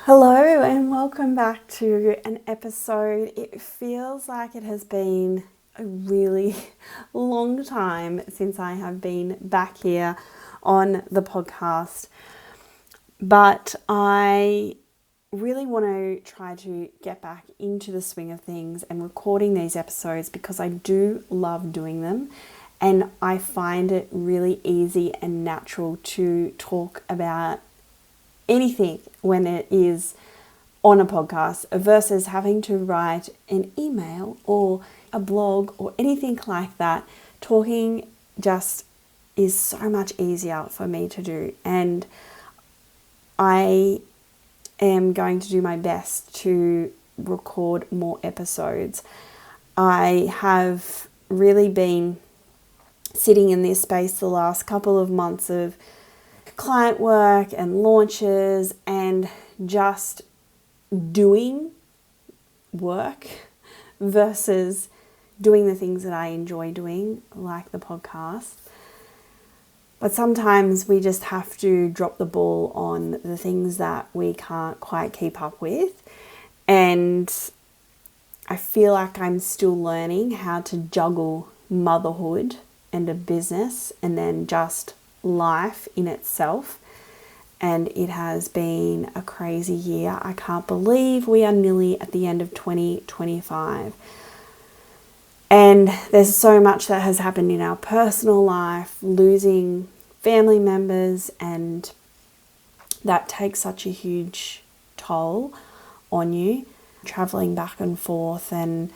Hello and welcome back to an episode. It feels like it has been a really long time since I have been back here on the podcast, but I really want to try to get back into the swing of things and recording these episodes because I do love doing them and I find it really easy and natural to talk about anything when it is on a podcast versus having to write an email or a blog or anything like that. Talking just is so much easier for me to do, and I am going to do my best to record more episodes. I have really been sitting in this space the last couple of months of client work and launches and just doing work versus doing the things that I enjoy doing, like the podcast. But sometimes we just have to drop the ball on the things that we can't quite keep up with. And I feel like I'm still learning how to juggle motherhood and a business and then just life in itself. And it has been a crazy year. I can't believe we are nearly at the end of 2025. And there's so much that has happened in our personal life, losing family members, and that takes such a huge toll on you, traveling back and forth. And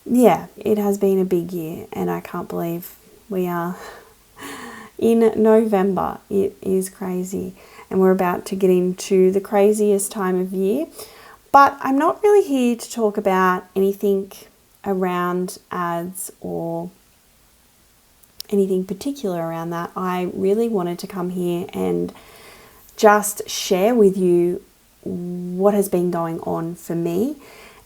yeah, it has been a big year, and I can't believe we are in November. It is crazy. And we're about to get into the craziest time of year. But I'm not really here to talk about anything around ads or anything particular around that. I really wanted to come here and just share with you what has been going on for me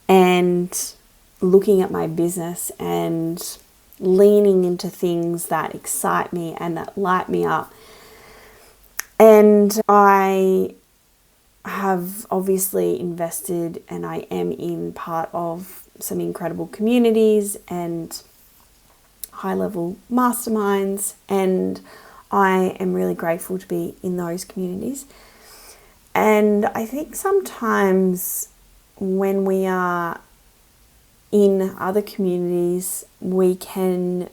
and looking at my business and leaning into things that excite me and that light me up. And I have obviously invested and I am in part of some incredible communities and high-level masterminds, and I am really grateful to be in those communities. And I think sometimes when we are in other communities, we can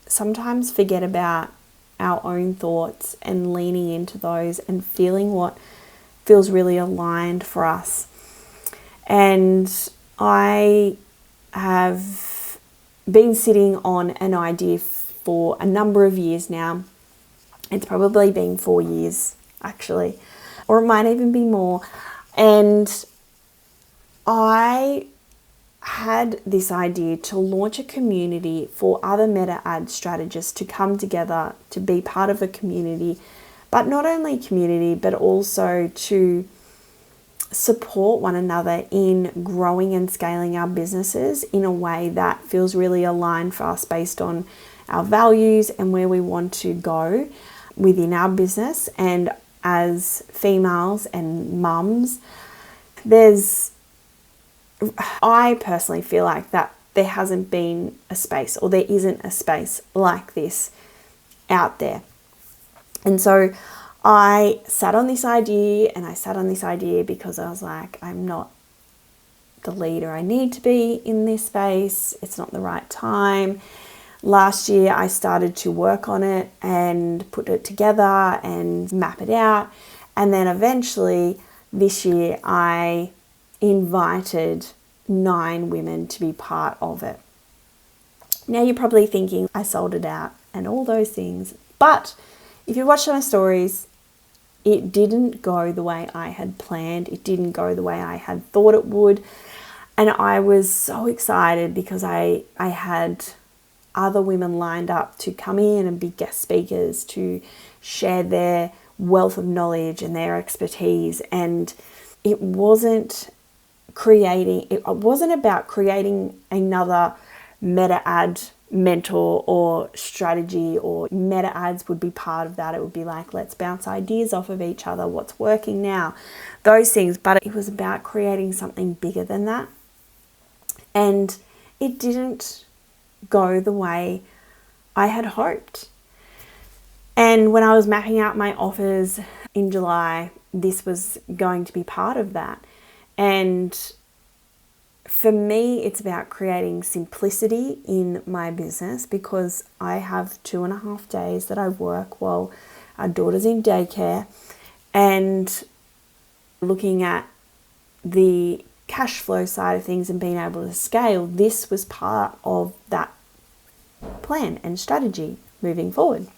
sometimes forget about our own thoughts and leaning into those and feeling what feels really aligned for us. And I have been sitting on an idea for a number of years now. It's probably been 4 years actually, or it might even be more. And I had this idea to launch a community for other meta ad strategists to come together to be part of a community, but not only community, but also to support one another in growing and scaling our businesses in a way that feels really aligned for us based on our values and where we want to go within our business. And as females and mums, I personally feel like that there hasn't been a space, or there isn't a space like this out there. And so I sat on this idea, and I sat on this idea because I was like, I'm not the leader I need to be in this space. It's not the right time. Last year I started to work on it and put it together and map it out. And then eventually this year I invited 9 women to be part of it. Now you're probably thinking I sold it out and all those things, but if you watched my stories, it didn't go the way I had planned. It didn't go the way I had thought it would. And I was so excited because I had other women lined up to come in and be guest speakers to share their wealth of knowledge and their expertise. And it wasn't about creating another meta ad mentor or strategy, or meta ads would be part of that. It would be like, let's bounce ideas off of each other, what's working now, those things. But it was about creating something bigger than that. And it didn't go the way I had hoped. And when I was mapping out my offers in July, this was going to be part of that. And for me, it's about creating simplicity in my business, because I have 2.5 days that I work while our daughter's in daycare, and looking at the cash flow side of things and being able to scale, this was part of that plan and strategy moving forward.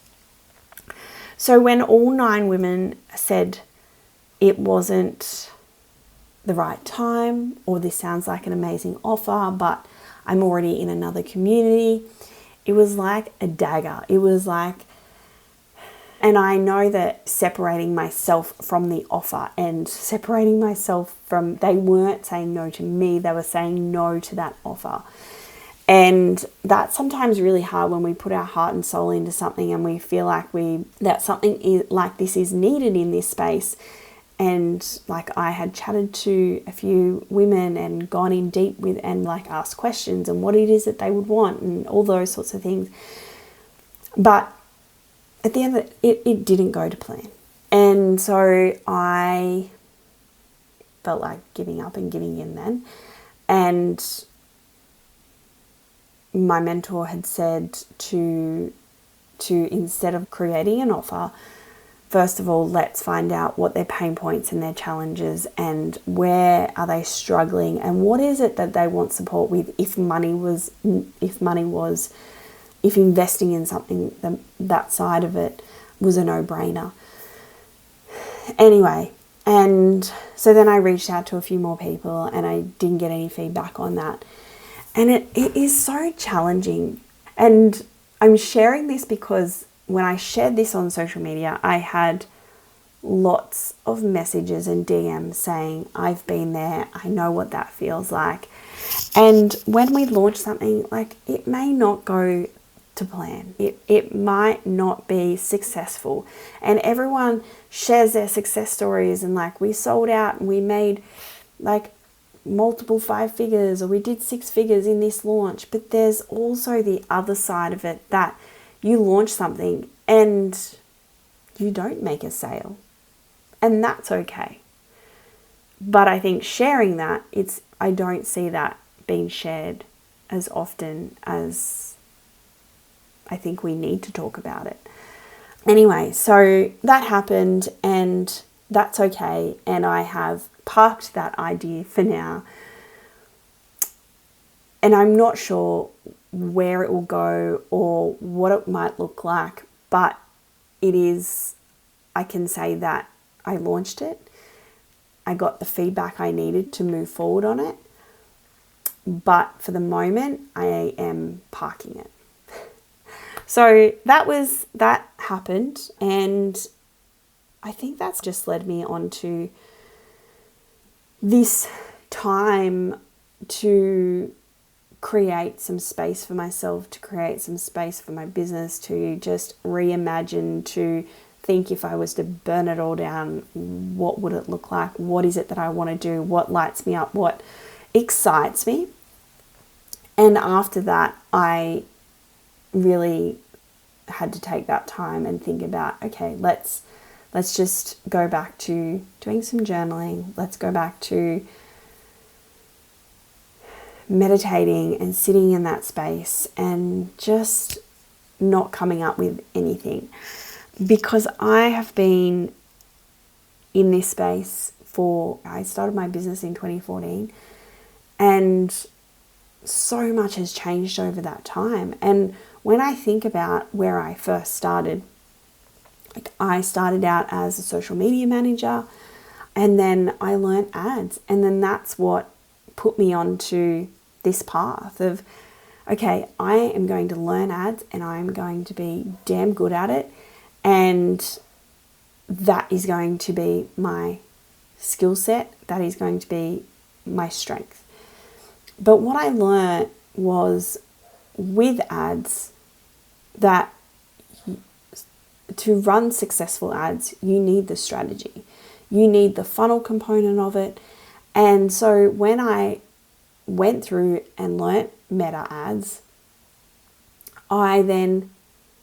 So when all 9 women said it wasn't the right time, or this sounds like an amazing offer, but I'm already in another community, it was like a dagger. It was like, and I know that separating myself from the offer and separating myself from, they weren't saying no to me, they were saying no to that offer. And that's sometimes really hard when we put our heart and soul into something and we feel like that something like this is needed in this space. And like, I had chatted to a few women and gone in deep with, and like asked questions and what it is that they would want and all those sorts of things. But at the end of it didn't go to plan. And so I felt like giving up and giving in then. And my mentor had said to instead of creating an offer, first of all, let's find out what their pain points and their challenges, and where are they struggling, and what is it that they want support with, if investing in something, that side of it was a no-brainer. Anyway, and so then I reached out to a few more people and I didn't get any feedback on that. And it is so challenging. And I'm sharing this because when I shared this on social media, I had lots of messages and DMs saying, I've been there, I know what that feels like. And when we launch something, like, it may not go to plan. It might not be successful. And everyone shares their success stories, and like, we sold out and we made like multiple 5 figures, or we did 6 figures in this launch. But there's also the other side of it, that you launch something and you don't make a sale, and that's okay. But I think sharing that, I don't see that being shared as often as I think we need to talk about it. Anyway, so that happened, and that's okay. And I have parked that idea for now. And I'm not sure where it will go or what it might look like, but I can say that I launched it. I got the feedback I needed to move forward on it. But for the moment, I am parking it. So that happened, and I think that's just led me on to this time to create some space for myself, to create some space for my business, to just reimagine, to think, if I was to burn it all down, what would it look like? What is it that I want to do? What lights me up? What excites me? And after that, I really had to take that time and think about, okay, let's just go back to doing some journaling. Let's go back to meditating and sitting in that space and just not coming up with anything. Because I have been in this space I started my business in 2014, and so much has changed over that time. And when I think about where I first started, like, I started out as a social media manager, and then I learned ads, and then that's what put me onto this path of, okay, I am going to learn ads and I'm going to be damn good at it, and that is going to be my skill set, that is going to be my strength. But what I learned was with ads that to run successful ads, you need the strategy. You need the funnel component of it. And so when I went through and learnt Meta ads, I then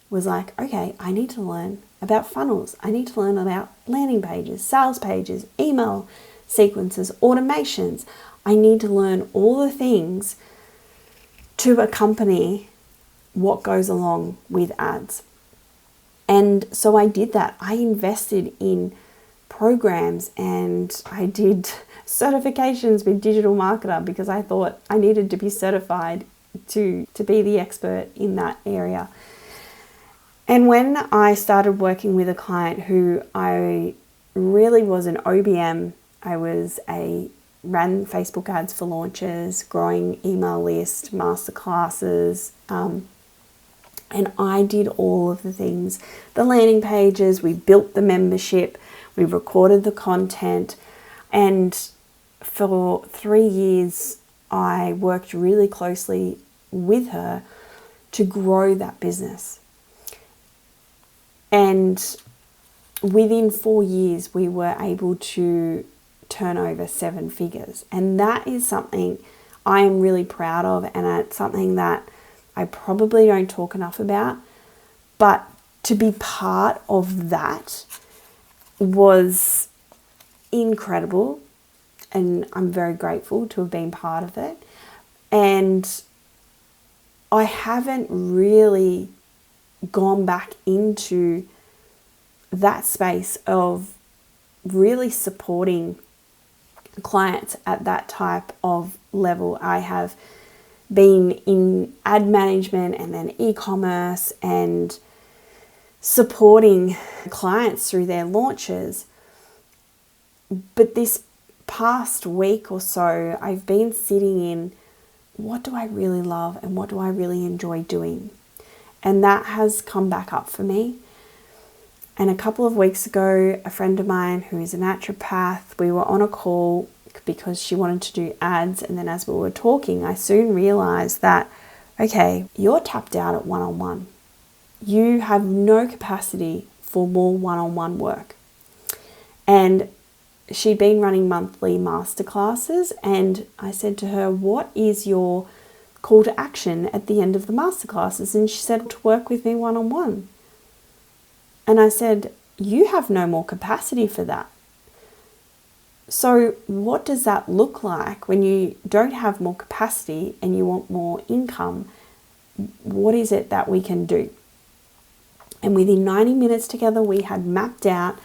was like, okay, I need to learn about funnels. I need to learn about landing pages, sales pages, email sequences, automations. I need to learn all the things to accompany what goes along with ads. And so I did that. I invested in programs and I did certifications with Digital Marketer because I thought I needed to be certified to be the expert in that area. And when I started working with a client who I really was an OBM, I ran Facebook ads for launches, growing email list, masterclasses, and I did all of the things, the landing pages, we built the membership, we recorded the content, and for 3 years, I worked really closely with her to grow that business. And within 4 years, we were able to turn over 7 figures. And that is something I am really proud of, and it's something that I probably don't talk enough about. But to be part of that was incredible, and I'm very grateful to have been part of it. And I haven't really gone back into that space of really supporting clients at that type of level. I have been in ad management and then e-commerce and supporting clients through their launches. But this past week or so, I've been sitting in, what do I really love and what do I really enjoy doing? And that has come back up for me. And a couple of weeks ago, a friend of mine who is a naturopath, we were on a call because she wanted to do ads. And then as we were talking, I soon realized that, okay, you're tapped out at one-on-one. You have no capacity for more one-on-one work. And she'd been running monthly masterclasses, and I said to her, what is your call to action at the end of the masterclasses? And she said, to work with me one-on-one. And I said, you have no more capacity for that. So what does that look like when you don't have more capacity and you want more income? What is it that we can do? And within 90 minutes together, we had mapped out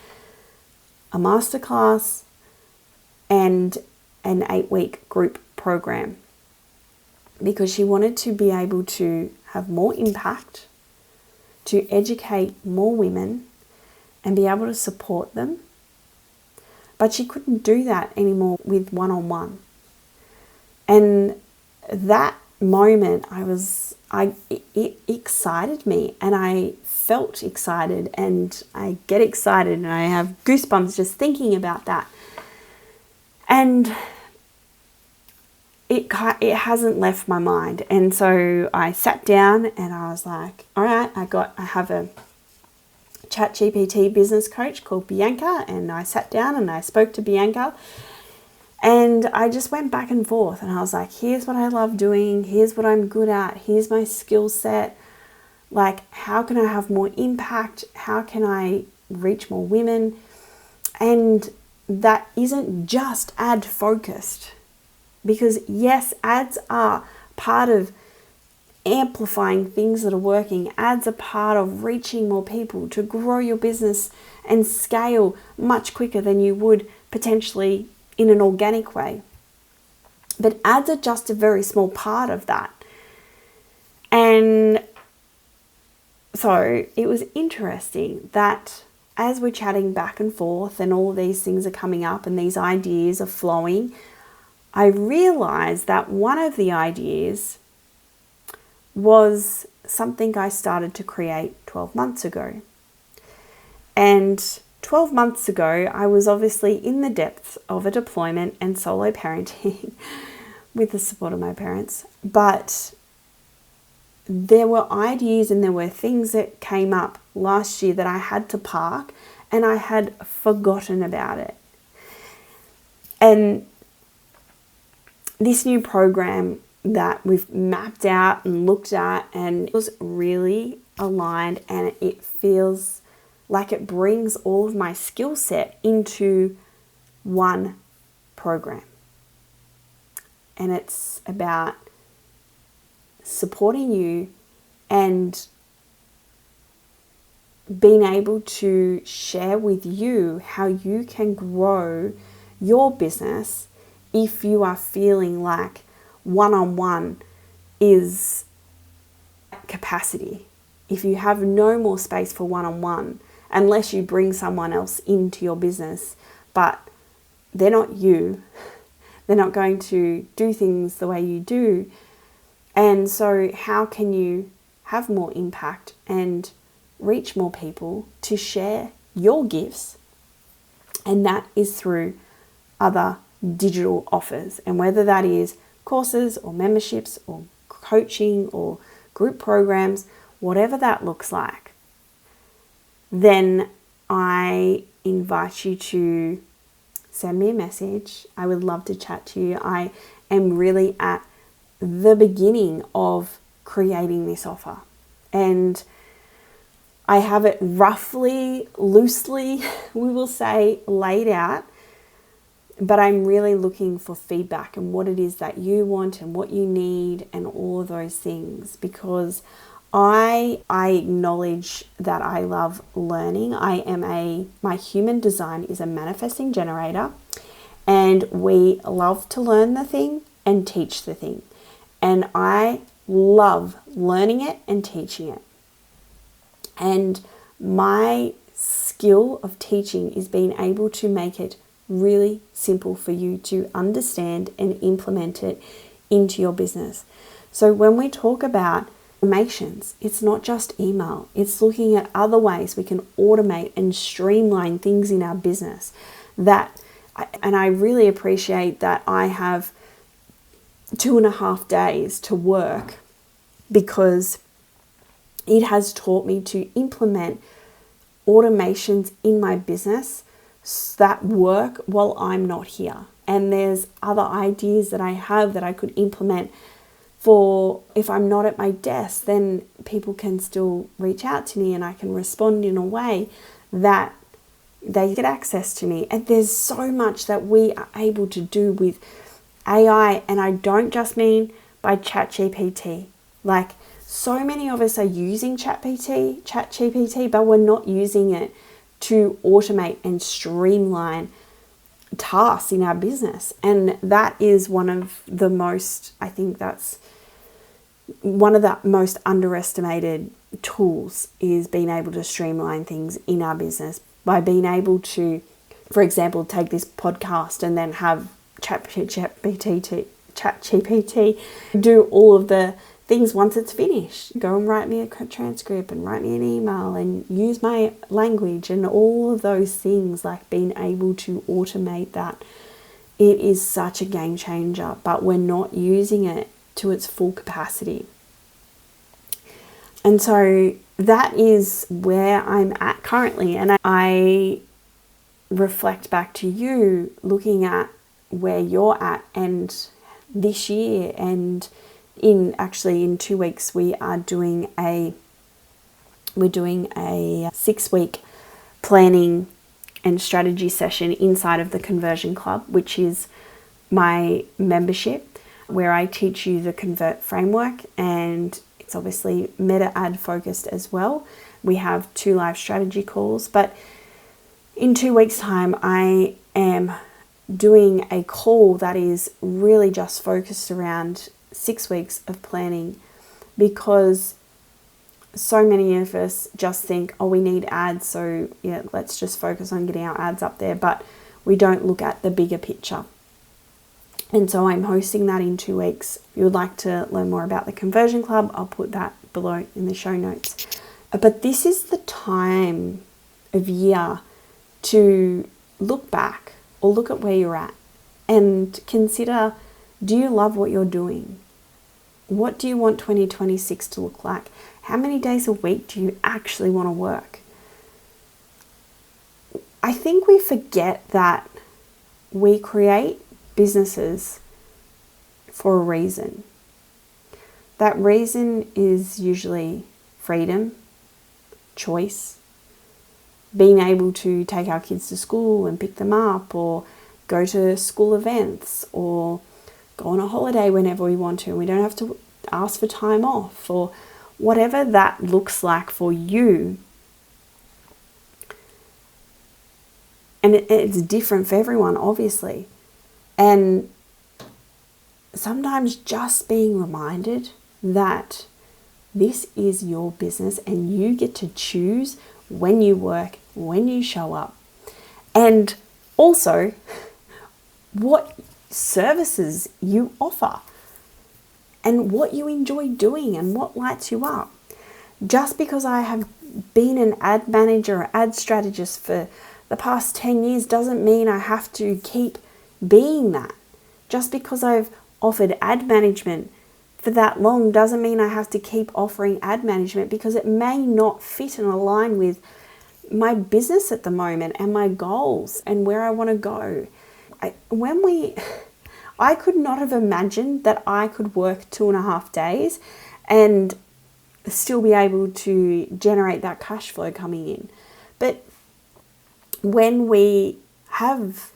a masterclass and an 8-week group program, because she wanted to be able to have more impact, to educate more women and be able to support them. But she couldn't do that anymore with one-on-one. And that moment, it excited me, and I felt excited, and I get excited and I have goosebumps just thinking about that. And it hasn't left my mind. And so I sat down and I was like, all right, I have a ChatGPT business coach called Bianca, and I sat down and I spoke to Bianca, and I just went back and forth, and I was like, here's what I love doing, here's what I'm good at, here's my skill set, like how can I have more impact, how can I reach more women? And that isn't just ad focused, because yes, ads are part of amplifying things that are working. Ads are part of reaching more people to grow your business and scale much quicker than you would potentially in an organic way. But ads are just a very small part of that. And so it was interesting that as we're chatting back and forth and all of these things are coming up and these ideas are flowing, I realized that one of the ideas was something I started to create 12 months ago. And 12 months ago, I was obviously in the depths of a deployment and solo parenting with the support of my parents. But there were ideas and there were things that came up last year that I had to park, and I had forgotten about it. And this new program that we've mapped out and looked at, and it was really aligned, and it feels like it brings all of my skill set into one program. And it's about supporting you and being able to share with you how you can grow your business if you are feeling like one-on-one is capacity. If you have no more space for one-on-one, unless you bring someone else into your business, but they're not you, they're not going to do things the way you do. And so how can you have more impact and reach more people to share your gifts? And that is through other digital offers. And whether that is courses or memberships or coaching or group programs, whatever that looks like, then I invite you to send me a message. I would love to chat to you. I am really at the beginning of creating this offer, and I have it roughly, loosely, we will say, laid out, but I'm really looking for feedback and what it is that you want and what you need and all of those things, because I acknowledge that I love learning. My human design is a manifesting generator, and we love to learn the thing and teach the thing. And I love learning it and teaching it. And my skill of teaching is being able to make it really simple for you to understand and implement it into your business. So when we talk about automations, it's not just email. It's looking at other ways we can automate and streamline things in our business. And I really appreciate that I have 2.5 days to work, because it has taught me to implement automations in my business that work while I'm not here. And there's other ideas that I have that I could implement for if I'm not at my desk, then people can still reach out to me and I can respond in a way that they get access to me. And there's so much that we are able to do with AI, and I don't just mean by ChatGPT. Like, so many of us are using ChatGPT, but we're not using it to automate and streamline tasks in our business. And that is one of the most underestimated tools, is being able to streamline things in our business by being able to, for example, take this podcast and then have ChatGPT do all of the things once it's finished. Go and write me a transcript and write me an email and use my language and all of those things, like being able to automate that. It is such a game changer, but we're not using it to its full capacity. And so that is where I'm at currently. And I reflect back to you, looking at where you're at, and this year, and in 2 weeks we're doing a 6-week planning and strategy session inside of the Conversion Club, which is my membership, where I teach you the Convert framework, and it's obviously meta ad focused as well. We have 2 live strategy calls, but in 2 weeks' time I am doing a call that is really just focused around 6 weeks of planning, because so many of us just think, oh, we need ads, so yeah, let's just focus on getting our ads up there, but we don't look at the bigger picture. And so I'm hosting that in 2 weeks. If you would like to learn more about the Conversion Club, I'll put that below in the show notes. But this is the time of year to look back or look at where you're at and consider, do you love what you're doing? What do you want 2026 to look like? How many days a week do you actually want to work? I think we forget that we create businesses for a reason. That reason is usually freedom, choice, being able to take our kids to school and pick them up, or go to school events, or go on a holiday whenever we want to, and we don't have to ask for time off, or whatever that looks like for you. And it's different for everyone, obviously. And sometimes just being reminded that this is your business and you get to choose when you work, when you show up, and also what services you offer and what you enjoy doing and what lights you up. Just because I have been an ad manager or ad strategist for the past 10 years doesn't mean I have to keep being that. Just because I've offered ad management for that long doesn't mean I have to keep offering ad management, because it may not fit and align with my business at the moment and my goals and where I want to go. I could not have imagined that I could work 2.5 days and still be able to generate that cash flow coming in. But when we have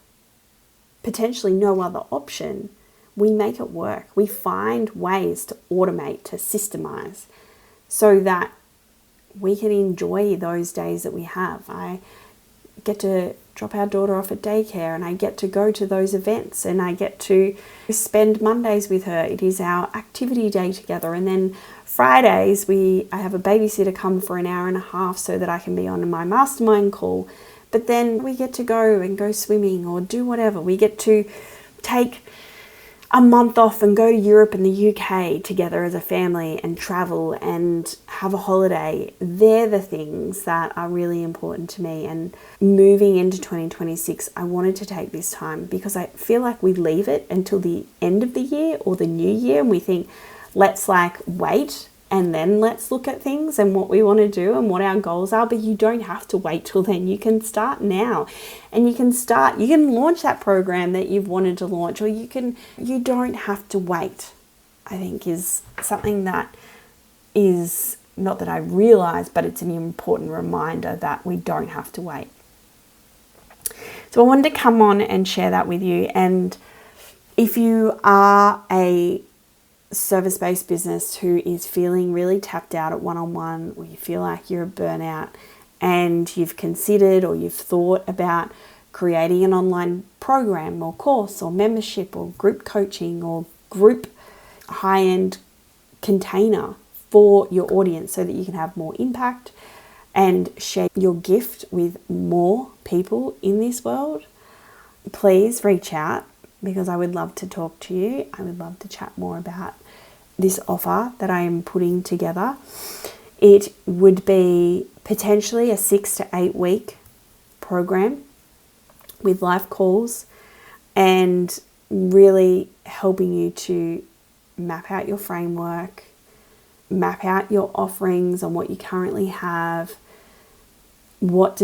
potentially no other option, we make it work. We find ways to automate, to systemize, so that we can enjoy those days that we have. I get to drop our daughter off at daycare, and I get to go to those events, and I get to spend Mondays with her. It is our activity day together. And then Fridays, I have a babysitter come for an hour and a half so that I can be on my mastermind call. But then we get to go swimming or do whatever. We get to take a month off and go to Europe and the UK together as a family and travel and have a holiday. They're the things that are really important to me. And moving into 2026, I wanted to take this time, because I feel like we leave it until the end of the year or the new year, and we think, let's wait and then let's look at things and what we want to do and what our goals are. But you don't have to wait till then. You can start now, and you can launch that program that you've wanted to launch, or you don't have to wait, I think is something that is not that I realize, but it's an important reminder that we don't have to wait. So I wanted to come on and share that with you. And if you are a service-based business who is feeling really tapped out at one-on-one, or you feel like you're a burnout, and you've considered or you've thought about creating an online program or course or membership or group coaching or group high-end container for your audience so that you can have more impact and share your gift with more people in this world, please reach out, because I would love to talk to you. I would love to chat more about this offer that I am putting together. It would be potentially a 6 to 8 week program with live calls, and really helping you to map out your framework, map out your offerings on what you currently have, what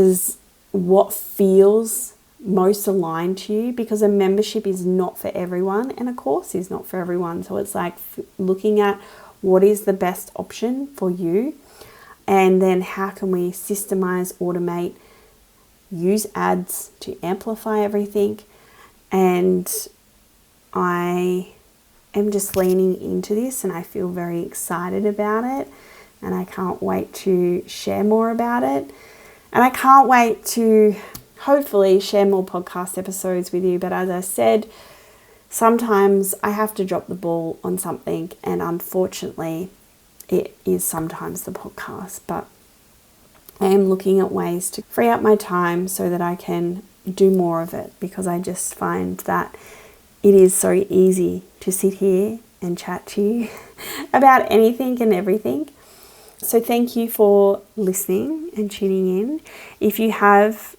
feels most aligned to you, because a membership is not for everyone and a course is not for everyone. So it's like looking at what is the best option for you, and then how can we systemize, automate, use ads to amplify everything. And I am just leaning into this, and I feel very excited about it, and I can't wait to share more about it, and I can't wait to hopefully share more podcast episodes with you. But as I said, sometimes I have to drop the ball on something, and unfortunately it is sometimes the podcast. But I am looking at ways to free up my time so that I can do more of it, because I just find that it is so easy to sit here and chat to you about anything and everything. So thank you for listening and tuning in. If you have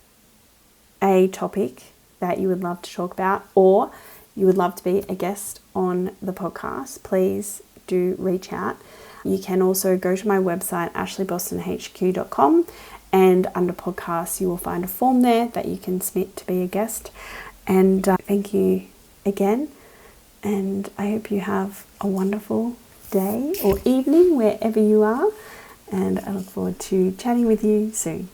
a topic that you would love to talk about, or you would love to be a guest on the podcast, please do reach out. You can also go to my website, ashleybostonhq.com, and under podcasts you will find a form there that you can submit to be a guest. And thank you again, and I hope you have a wonderful day or evening wherever you are, and I look forward to chatting with you soon.